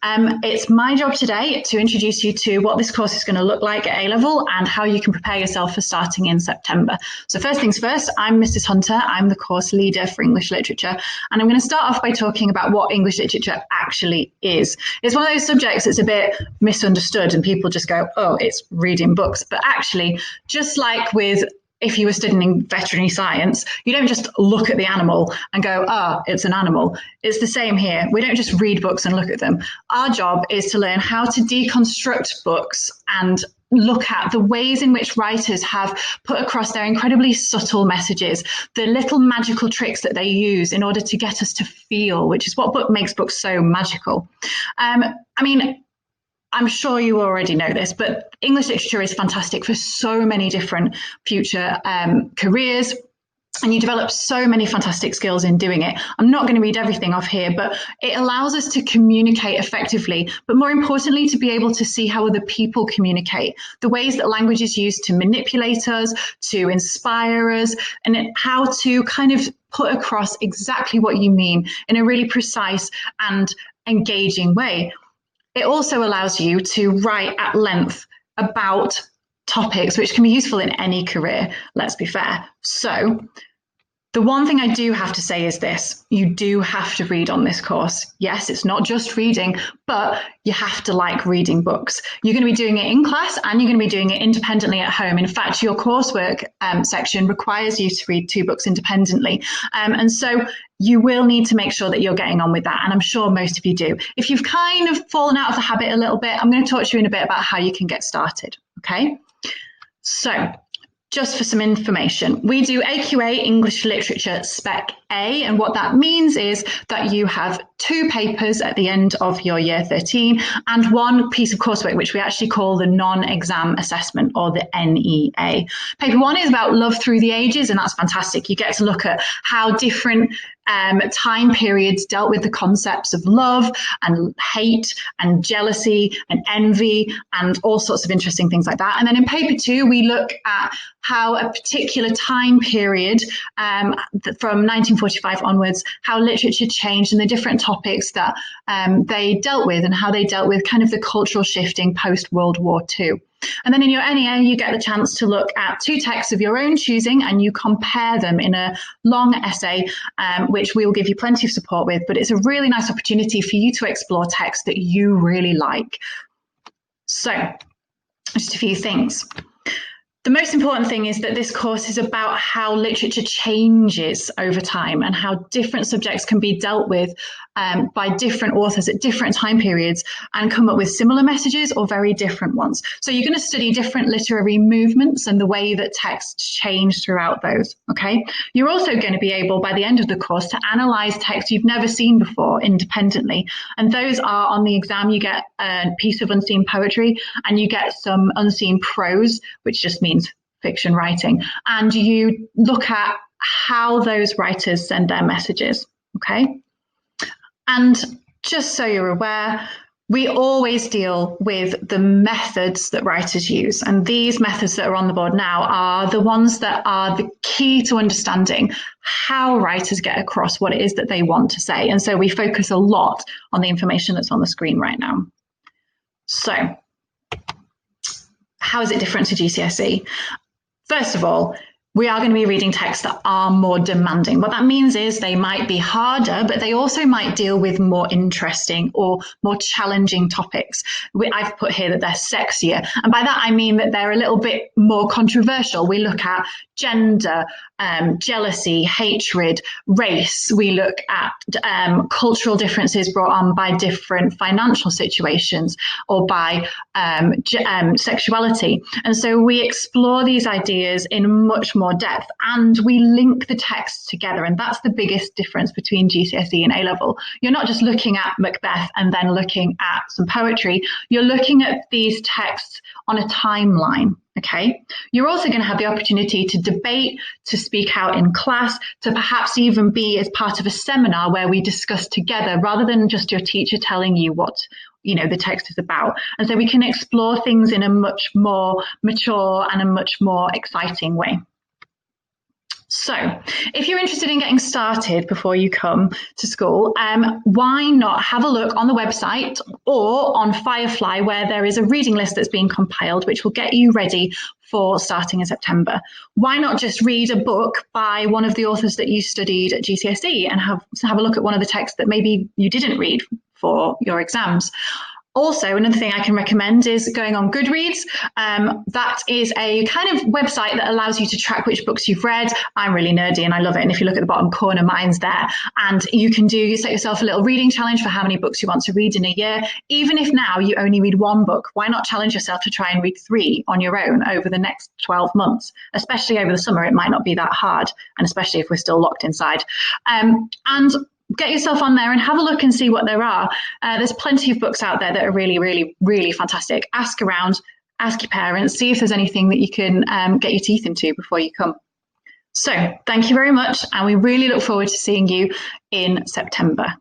It's my job today to introduce you to what this course is going to look like at A-level and how you can prepare yourself for starting in September. So first things first, I'm Mrs. Hunter. I'm the course leader for English Literature, and I'm going to start off by talking about what English Literature actually is. It's one of those subjects that's a bit misunderstood and people just go, oh, it's reading books. But actually, just like with if you were studying veterinary science, you don't just look at the animal and go, it's an animal. It's the same here. We don't just read books and look at them. Our job is to learn how to deconstruct books and look at the ways in which writers have put across their incredibly subtle messages, the little magical tricks that they use in order to get us to feel, which is what makes books so magical. I'm sure you already know this, but English literature is fantastic for so many different future careers, and you develop so many fantastic skills in doing it. I'm not going to read everything off here, but it allows us to communicate effectively, but more importantly, to be able to see how other people communicate, the ways that language is used to manipulate us, to inspire us, and how to kind of put across exactly what you mean in a really precise and engaging way. It also allows you to write at length about topics which can be useful in any career, let's be fair. So the one thing I do have to say is this: you do have to read on this course. Yes, it's not just reading, but you have to like reading books. You're going to be doing it in class and you're going to be doing it independently at home. In fact, your coursework section requires you to read 2 books independently. And so you will need to make sure that you're getting on with that. And I'm sure most of you do. If you've kind of fallen out of the habit a little bit, I'm going to talk to you in a bit about how you can get started. Okay, so just for some information, we do AQA English Literature Spec A, and what that means is that you have 2 papers at the end of your year 13 and 1 piece of coursework, which we actually call the non-exam assessment, or the NEA. Paper 1 is about love through the ages, and that's fantastic. You get to look at how different time periods dealt with the concepts of love and hate and jealousy and envy and all sorts of interesting things like that. And then in paper 2, we look at how a particular time period from 1945 onwards, how literature changed and the different topics that they dealt with and how they dealt with kind of the cultural shifting post-World War II. And then in your NEA, you get the chance to look at 2 texts of your own choosing and you compare them in a long essay, which we will give you plenty of support with. But it's a really nice opportunity for you to explore texts that you really like. So just a few things. The most important thing is that this course is about how literature changes over time and how different subjects can be dealt with by different authors at different time periods and come up with similar messages or very different ones. So you're going to study different literary movements and the way that texts change throughout those, okay? You're also going to be able, by the end of the course, to analyse texts you've never seen before independently. And those are, on the exam, you get a piece of unseen poetry and you get some unseen prose, which just means fiction writing. And you look at how those writers send their messages, okay? And just so you're aware, we always deal with the methods that writers use. And these methods that are on the board now are the ones that are the key to understanding how writers get across what it is that they want to say. And so we focus a lot on the information that's on the screen right now. So how is it different to GCSE? First of all, we are going to be reading texts that are more demanding. What that means is they might be harder, but they also might deal with more interesting or more challenging topics. I've put here that they're sexier. And by that, I mean that they're a little bit more controversial. We look at gender, jealousy, hatred, race. We look at cultural differences brought on by different financial situations or by sexuality. And so we explore these ideas in much more depth and we link the texts together. And that's the biggest difference between GCSE and A-level. You're not just looking at Macbeth and then looking at some poetry. You're looking at these texts on a timeline. Okay, you're also going to have the opportunity to debate, to speak out in class, to perhaps even be as part of a seminar where we discuss together rather than just your teacher telling you what the text is about. And so we can explore things in a much more mature and a much more exciting way. So, if you're interested in getting started before you come to school, why not have a look on the website or on Firefly, where there is a reading list that's being compiled, which will get you ready for starting in September. Why not just read a book by one of the authors that you studied at GCSE and have a look at one of the texts that maybe you didn't read for your exams? Also, another thing I can recommend is going on Goodreads. That is a kind of website that allows you to track which books you've read. I'm really nerdy and I love it. And if you look at the bottom corner, mine's there. And you can set yourself a little reading challenge for how many books you want to read in a year. Even if now you only read one book, why not challenge yourself to try and read 3 on your own over the next 12 months? Especially over the summer, it might not be that hard. And especially if we're still locked inside. And get yourself on there and have a look and see what there are. There's plenty of books out there that are really, really, really fantastic. Ask around, ask your parents, see if there's anything that you can get your teeth into before you come. So thank you very much. And we really look forward to seeing you in September.